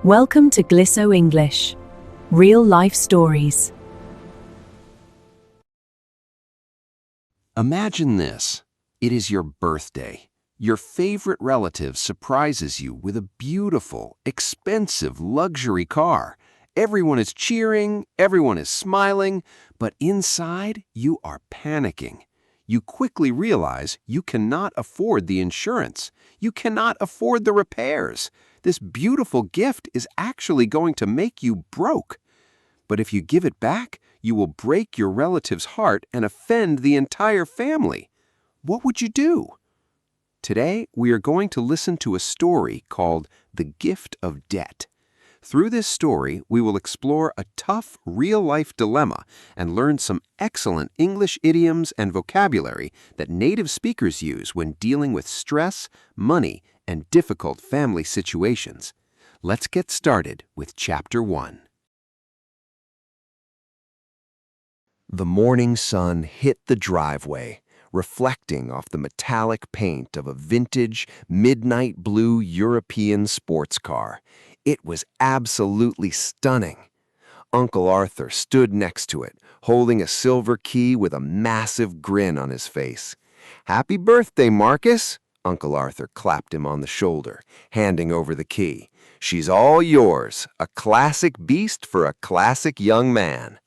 Welcome to Glisso English. Real life stories. Imagine this. It is your birthday. Your favorite relative surprises you with a beautiful, expensive luxury car. Everyone is cheering, everyone is smiling, but inside you are panicking. You quickly realize you cannot afford the insurance. You cannot afford the repairs. This beautiful gift is actually going to make you broke. But if you give it back, you will break your relative's heart and offend the entire family. What would you do? Today, we are going to listen to a story called The Gift of Debt. Through this story, we will explore a tough, real-life dilemma and learn some excellent English idioms and vocabulary that native speakers use when dealing with stress, money, and difficult family situations. Let's get started with Chapter 1. The morning sun hit the driveway, reflecting off the metallic paint of a vintage, midnight blue European sports car. It was absolutely stunning. Uncle Arthur stood next to it, holding a silver key with a massive grin on his face. "Happy birthday, Marcus!" Uncle Arthur clapped him on the shoulder, handing over the key. "She's all yours, a classic beast for a classic young man."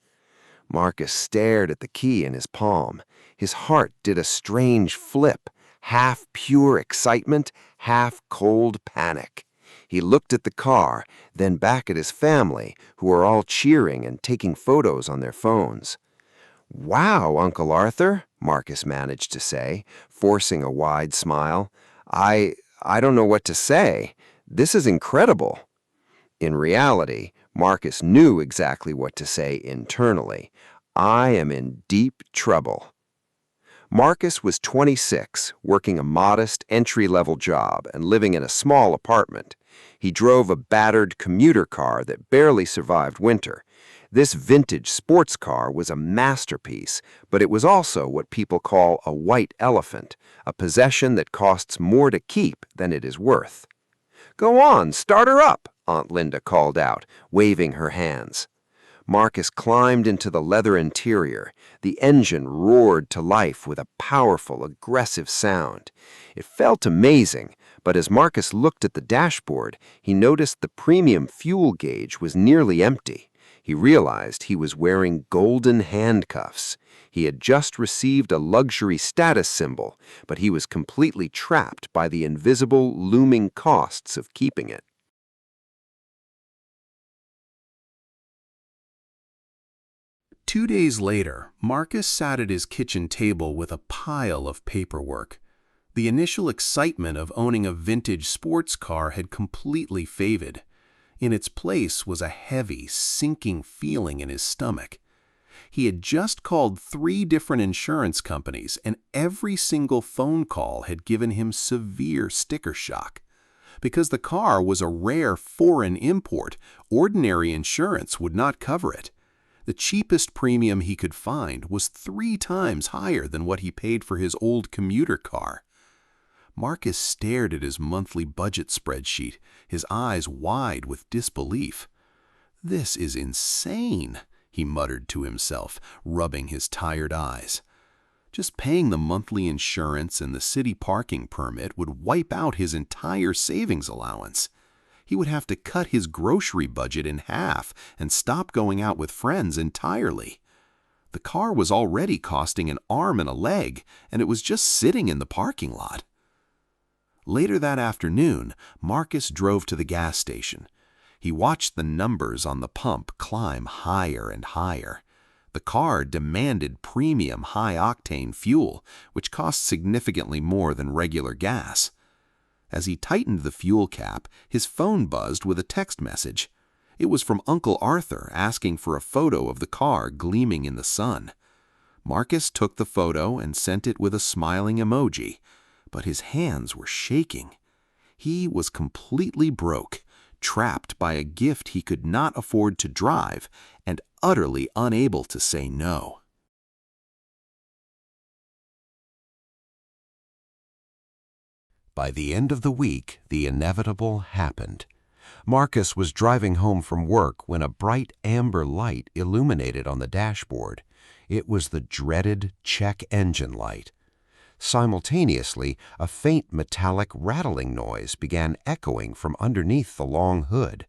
Marcus stared at the key in his palm. His heart did a strange flip, half pure excitement, half cold panic. He looked at the car, then back at his family, who were all cheering and taking photos on their phones. "Wow, Uncle Arthur," Marcus managed to say, forcing a wide smile. I don't know what to say. This is incredible." In reality, Marcus knew exactly what to say internally. "I am in deep trouble." Marcus was 26, working a modest entry-level job and living in a small apartment. He drove a battered commuter car that barely survived winter. This vintage sports car was a masterpiece, but it was also what people call a white elephant, a possession that costs more to keep than it is worth. "Go on, start her up," Aunt Linda called out, waving her hands. Marcus climbed into the leather interior. The engine roared to life with a powerful, aggressive sound. It felt amazing, but as Marcus looked at the dashboard, he noticed the premium fuel gauge was nearly empty. He realized he was wearing golden handcuffs. He had just received a luxury status symbol, but he was completely trapped by the invisible, looming costs of keeping it. 2 days later, Marcus sat at his kitchen table with a pile of paperwork. The initial excitement of owning a vintage sports car had completely faded. In its place was a heavy, sinking feeling in his stomach. He had just called 3 different insurance companies, and every single phone call had given him severe sticker shock. Because the car was a rare foreign import, ordinary insurance would not cover it. The cheapest premium he could find was 3 times higher than what he paid for his old commuter car. Marcus stared at his monthly budget spreadsheet, his eyes wide with disbelief. "This is insane," he muttered to himself, rubbing his tired eyes. Just paying the monthly insurance and the city parking permit would wipe out his entire savings allowance. He would have to cut his grocery budget in half and stop going out with friends entirely. The car was already costing an arm and a leg, and it was just sitting in the parking lot. Later that afternoon, Marcus drove to the gas station. He watched the numbers on the pump climb higher and higher. The car demanded premium high-octane fuel, which cost significantly more than regular gas. As he tightened the fuel cap, his phone buzzed with a text message. It was from Uncle Arthur asking for a photo of the car gleaming in the sun. Marcus took the photo and sent it with a smiling emoji, but his hands were shaking. He was completely broke, trapped by a gift he could not afford to drive, and utterly unable to say no. By the end of the week, the inevitable happened. Marcus was driving home from work when a bright amber light illuminated on the dashboard. It was the dreaded check engine light. Simultaneously, a faint metallic rattling noise began echoing from underneath the long hood.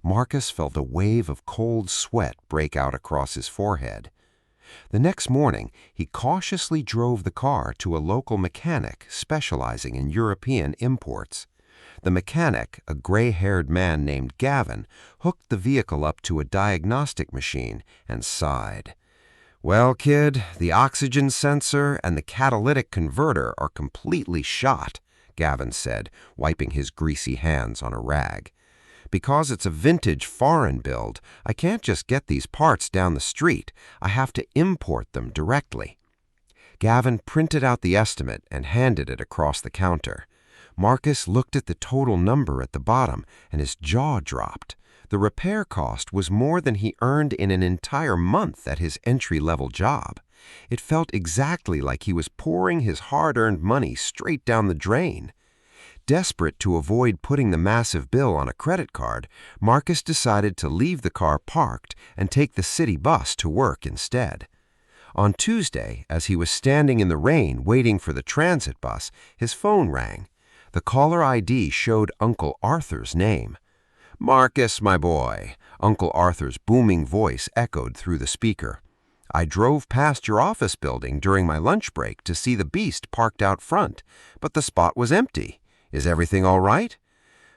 Marcus felt a wave of cold sweat break out across his forehead. The next morning, he cautiously drove the car to a local mechanic specializing in European imports. The mechanic, a gray-haired man named Gavin, hooked the vehicle up to a diagnostic machine and sighed. "Well, kid, the oxygen sensor and the catalytic converter are completely shot," Gavin said, wiping his greasy hands on a rag. "Because it's a vintage foreign build, I can't just get these parts down the street. I have to import them directly." Gavin printed out the estimate and handed it across the counter. Marcus looked at the total number at the bottom, and his jaw dropped. The repair cost was more than he earned in an entire month at his entry-level job. It felt exactly like he was pouring his hard-earned money straight down the drain. Desperate to avoid putting the massive bill on a credit card, Marcus decided to leave the car parked and take the city bus to work instead. On Tuesday, as he was standing in the rain waiting for the transit bus, his phone rang. The caller ID showed Uncle Arthur's name. "Marcus, my boy," Uncle Arthur's booming voice echoed through the speaker. "I drove past your office building during my lunch break to see the beast parked out front, but the spot was empty. Is everything all right?"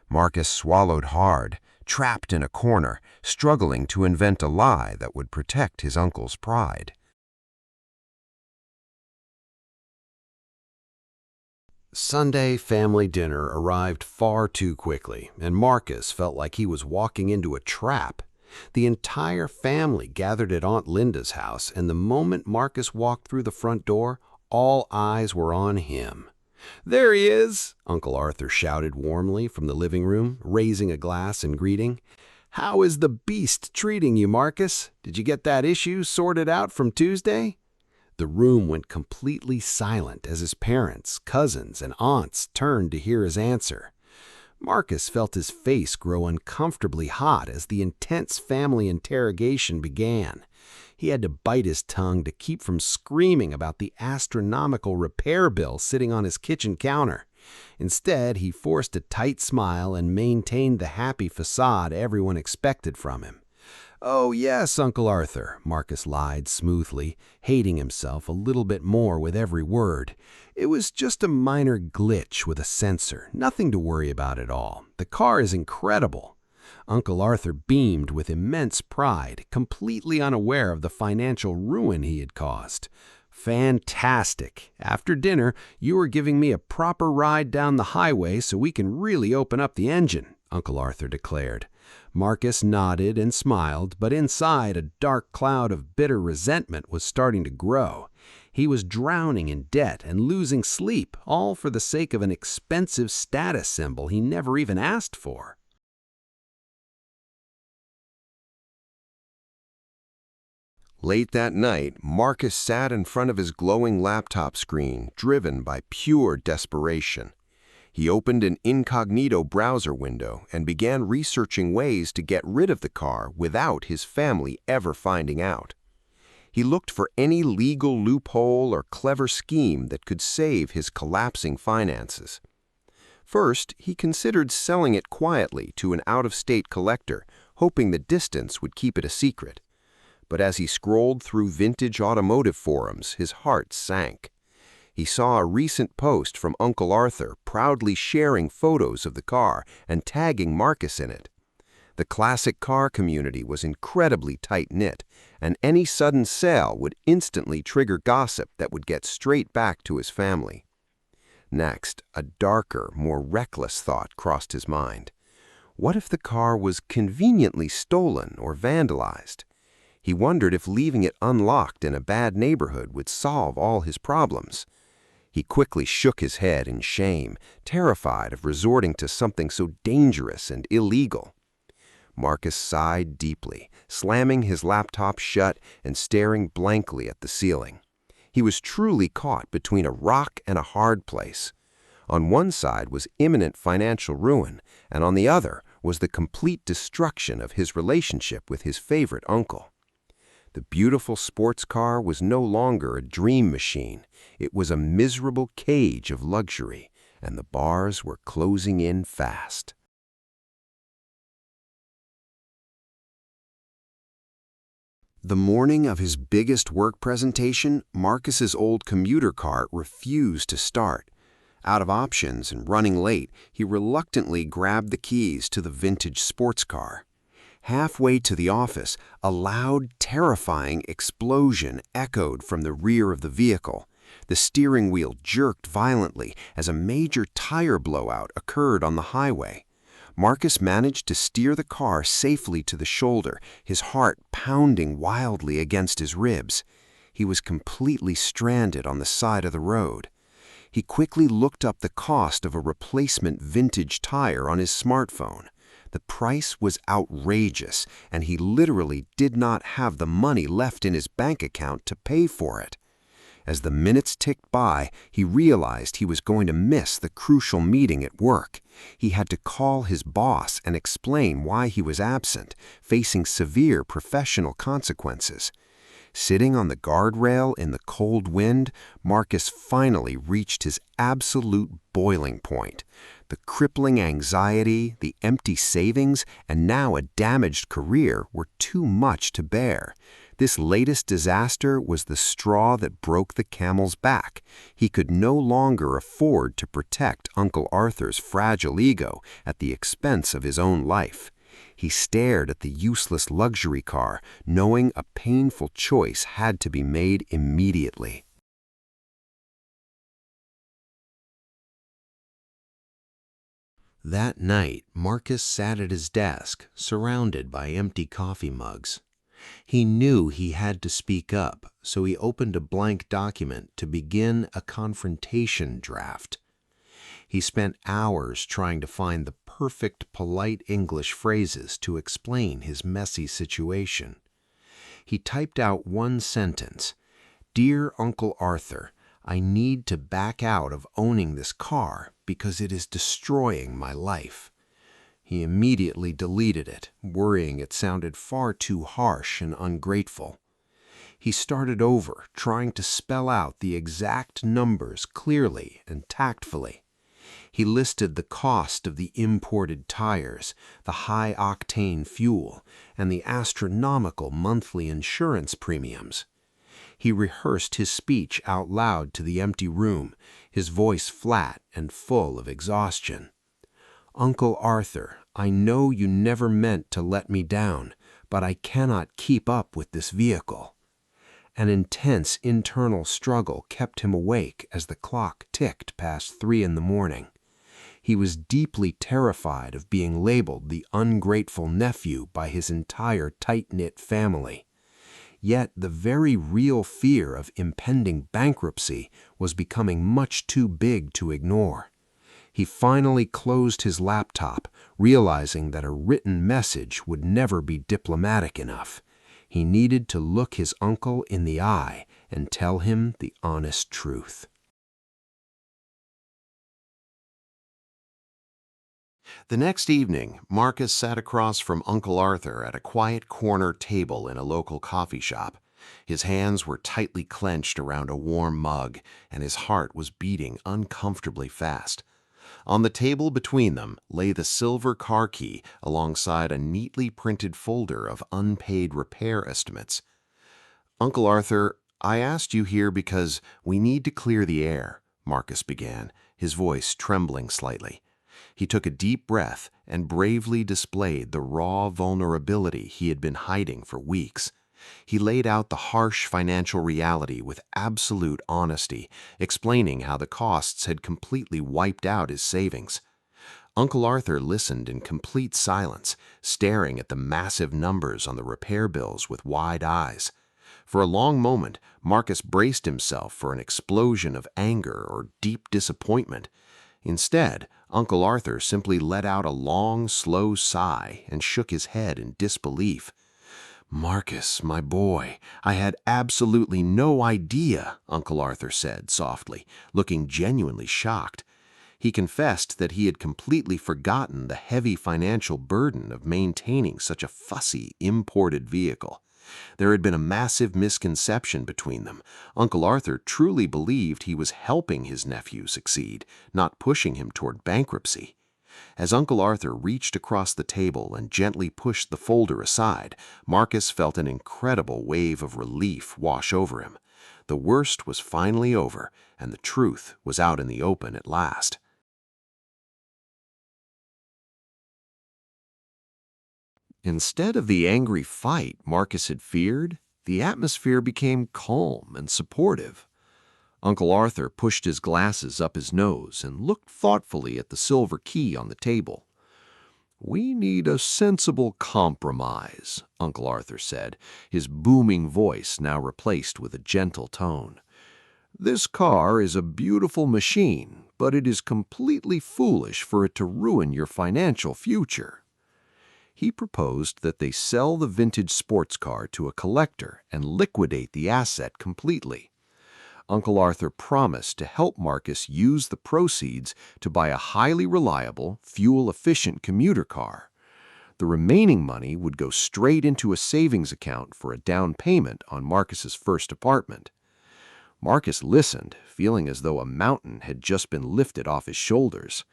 Marcus swallowed hard, trapped in a corner, struggling to invent a lie that would protect his uncle's pride. Sunday family dinner arrived far too quickly, and Marcus felt like he was walking into a trap. The entire family gathered at Aunt Linda's house, and the moment Marcus walked through the front door, all eyes were on him. "There he is!" Uncle Arthur shouted warmly from the living room, raising a glass in greeting. "How is the beast treating you, Marcus? Did you get that issue sorted out from Tuesday?" The room went completely silent as his parents, cousins, and aunts turned to hear his answer. Marcus felt his face grow uncomfortably hot as the intense family interrogation began. He had to bite his tongue to keep from screaming about the astronomical repair bill sitting on his kitchen counter. Instead, he forced a tight smile and maintained the happy facade everyone expected from him. "Oh, yes, Uncle Arthur," Marcus lied smoothly, hating himself a little bit more with every word. "It was just a minor glitch with a sensor. Nothing to worry about at all. The car is incredible." Uncle Arthur beamed with immense pride, completely unaware of the financial ruin he had caused. "Fantastic. After dinner, you are giving me a proper ride down the highway so we can really open up the engine," Uncle Arthur declared. Marcus nodded and smiled, but inside a dark cloud of bitter resentment was starting to grow. He was drowning in debt and losing sleep, all for the sake of an expensive status symbol he never even asked for. Late that night, Marcus sat in front of his glowing laptop screen, driven by pure desperation. He opened an incognito browser window and began researching ways to get rid of the car without his family ever finding out. He looked for any legal loophole or clever scheme that could save his collapsing finances. First, he considered selling it quietly to an out-of-state collector, hoping the distance would keep it a secret. But as he scrolled through vintage automotive forums, his heart sank. He saw a recent post from Uncle Arthur proudly sharing photos of the car and tagging Marcus in it. The classic car community was incredibly tight-knit, and any sudden sale would instantly trigger gossip that would get straight back to his family. Next, a darker, more reckless thought crossed his mind. What if the car was conveniently stolen or vandalized? He wondered if leaving it unlocked in a bad neighborhood would solve all his problems. He quickly shook his head in shame, terrified of resorting to something so dangerous and illegal. Marcus sighed deeply, slamming his laptop shut and staring blankly at the ceiling. He was truly caught between a rock and a hard place. On one side was imminent financial ruin, and on the other was the complete destruction of his relationship with his favorite uncle. The beautiful sports car was no longer a dream machine. It was a miserable cage of luxury, and the bars were closing in fast. The morning of his biggest work presentation, Marcus's old commuter car refused to start. Out of options and running late, he reluctantly grabbed the keys to the vintage sports car. Halfway to the office, a loud, terrifying explosion echoed from the rear of the vehicle. The steering wheel jerked violently as a major tire blowout occurred on the highway. Marcus managed to steer the car safely to the shoulder, his heart pounding wildly against his ribs. He was completely stranded on the side of the road. He quickly looked up the cost of a replacement vintage tire on his smartphone. The price was outrageous, and he literally did not have the money left in his bank account to pay for it. As the minutes ticked by, he realized he was going to miss the crucial meeting at work. He had to call his boss and explain why he was absent, facing severe professional consequences. Sitting on the guardrail in the cold wind, Marcus finally reached his absolute boiling point. The crippling anxiety, the empty savings, and now a damaged career were too much to bear. This latest disaster was the straw that broke the camel's back. He could no longer afford to protect Uncle Arthur's fragile ego at the expense of his own life. He stared at the useless luxury car, knowing a painful choice had to be made immediately. That night, Marcus sat at his desk, surrounded by empty coffee mugs. He knew he had to speak up, so he opened a blank document to begin a confrontation draft. He spent hours trying to find the perfect polite English phrases to explain his messy situation. He typed out one sentence: "Dear Uncle Arthur, I need to back out of owning this car because it is destroying my life." He immediately deleted it, worrying it sounded far too harsh and ungrateful. He started over, trying to spell out the exact numbers clearly and tactfully. He listed the cost of the imported tires, the high-octane fuel, and the astronomical monthly insurance premiums. He rehearsed his speech out loud to the empty room, his voice flat and full of exhaustion. "Uncle Arthur, I know you never meant to let me down, but I cannot keep up with this vehicle." An intense internal struggle kept him awake as the clock ticked past 3 in the morning. He was deeply terrified of being labeled the ungrateful nephew by his entire tight-knit family. Yet the very real fear of impending bankruptcy was becoming much too big to ignore. He finally closed his laptop, realizing that a written message would never be diplomatic enough. He needed to look his uncle in the eye and tell him the honest truth. The next evening, Marcus sat across from Uncle Arthur at a quiet corner table in a local coffee shop. His hands were tightly clenched around a warm mug, and his heart was beating uncomfortably fast. On the table between them lay the silver car key alongside a neatly printed folder of unpaid repair estimates. "Uncle Arthur, I asked you here because we need to clear the air," Marcus began, his voice trembling slightly. He took a deep breath and bravely displayed the raw vulnerability he had been hiding for weeks. He laid out the harsh financial reality with absolute honesty, explaining how the costs had completely wiped out his savings. Uncle Arthur listened in complete silence, staring at the massive numbers on the repair bills with wide eyes. For a long moment, Marcus braced himself for an explosion of anger or deep disappointment. Instead, Uncle Arthur simply let out a long, slow sigh and shook his head in disbelief. "Marcus, my boy, I had absolutely no idea," Uncle Arthur said softly, looking genuinely shocked. He confessed that he had completely forgotten the heavy financial burden of maintaining such a fussy, imported vehicle. There had been a massive misconception between them. Uncle Arthur truly believed he was helping his nephew succeed, not pushing him toward bankruptcy. As Uncle Arthur reached across the table and gently pushed the folder aside, Marcus felt an incredible wave of relief wash over him. The worst was finally over, and the truth was out in the open at last. Instead of the angry fight Marcus had feared, the atmosphere became calm and supportive. Uncle Arthur pushed his glasses up his nose and looked thoughtfully at the silver key on the table. "We need a sensible compromise," Uncle Arthur said, his booming voice now replaced with a gentle tone. "This car is a beautiful machine, but it is completely foolish for it to ruin your financial future." He proposed that they sell the vintage sports car to a collector and liquidate the asset completely. Uncle Arthur promised to help Marcus use the proceeds to buy a highly reliable, fuel-efficient commuter car. The remaining money would go straight into a savings account for a down payment on Marcus's first apartment. Marcus listened, feeling as though a mountain had just been lifted off his shoulders.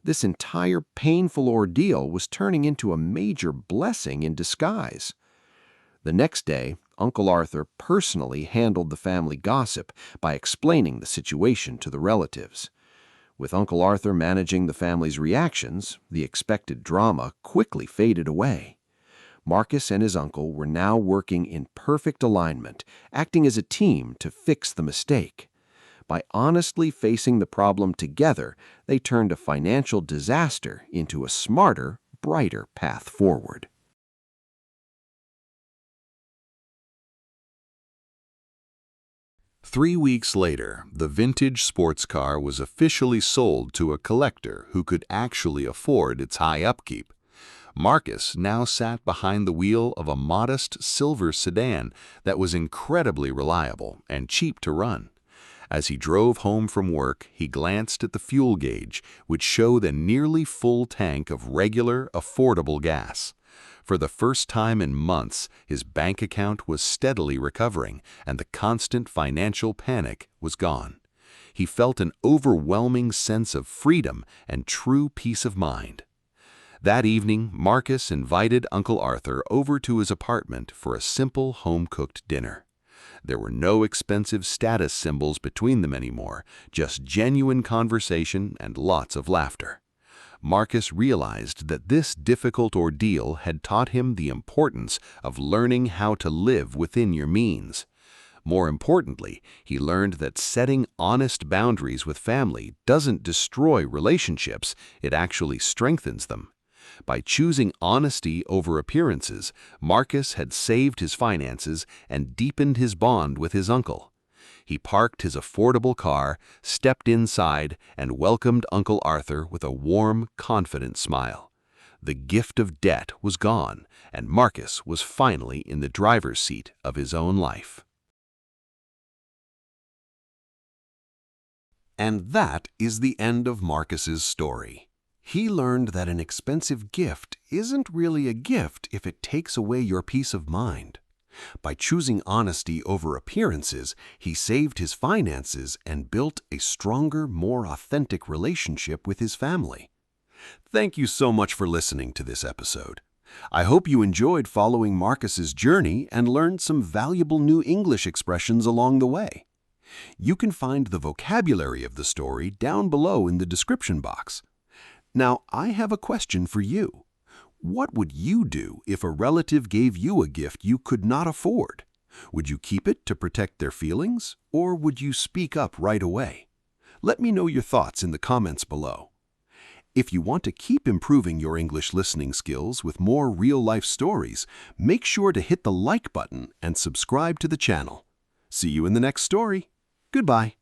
This entire painful ordeal was turning into a major blessing in disguise. The next day, Uncle Arthur personally handled the family gossip by explaining the situation to the relatives. With Uncle Arthur managing the family's reactions, the expected drama quickly faded away. Marcus and his uncle were now working in perfect alignment, acting as a team to fix the mistake. By honestly facing the problem together, they turned a financial disaster into a smarter, brighter path forward. Three weeks later, the vintage sports car was officially sold to a collector who could actually afford its high upkeep. Marcus now sat behind the wheel of a modest silver sedan that was incredibly reliable and cheap to run. As he drove home from work, he glanced at the fuel gauge, which showed a nearly full tank of regular, affordable gas. For the first time in months, his bank account was steadily recovering, and the constant financial panic was gone. He felt an overwhelming sense of freedom and true peace of mind. That evening, Marcus invited Uncle Arthur over to his apartment for a simple home-cooked dinner. There were no expensive status symbols between them anymore, just genuine conversation and lots of laughter. Marcus realized that this difficult ordeal had taught him the importance of learning how to live within your means. More importantly, he learned that setting honest boundaries with family doesn't destroy relationships, it actually strengthens them. By choosing honesty over appearances, Marcus had saved his finances and deepened his bond with his uncle. He parked his affordable car, stepped inside, and welcomed Uncle Arthur with a warm, confident smile. The gift of debt was gone, and Marcus was finally in the driver's seat of his own life. And that is the end of Marcus's story. He learned that an expensive gift isn't really a gift if it takes away your peace of mind. By choosing honesty over appearances, he saved his finances and built a stronger, more authentic relationship with his family. Thank you so much for listening to this episode. I hope you enjoyed following Marcus's journey and learned some valuable new English expressions along the way. You can find the vocabulary of the story down below in the description box. Now, I have a question for you. What would you do if a relative gave you a gift you could not afford? Would you keep it to protect their feelings, or would you speak up right away? Let me know your thoughts in the comments below. If you want to keep improving your English listening skills with more real-life stories, make sure to hit the like button and subscribe to the channel. See you in the next story. Goodbye.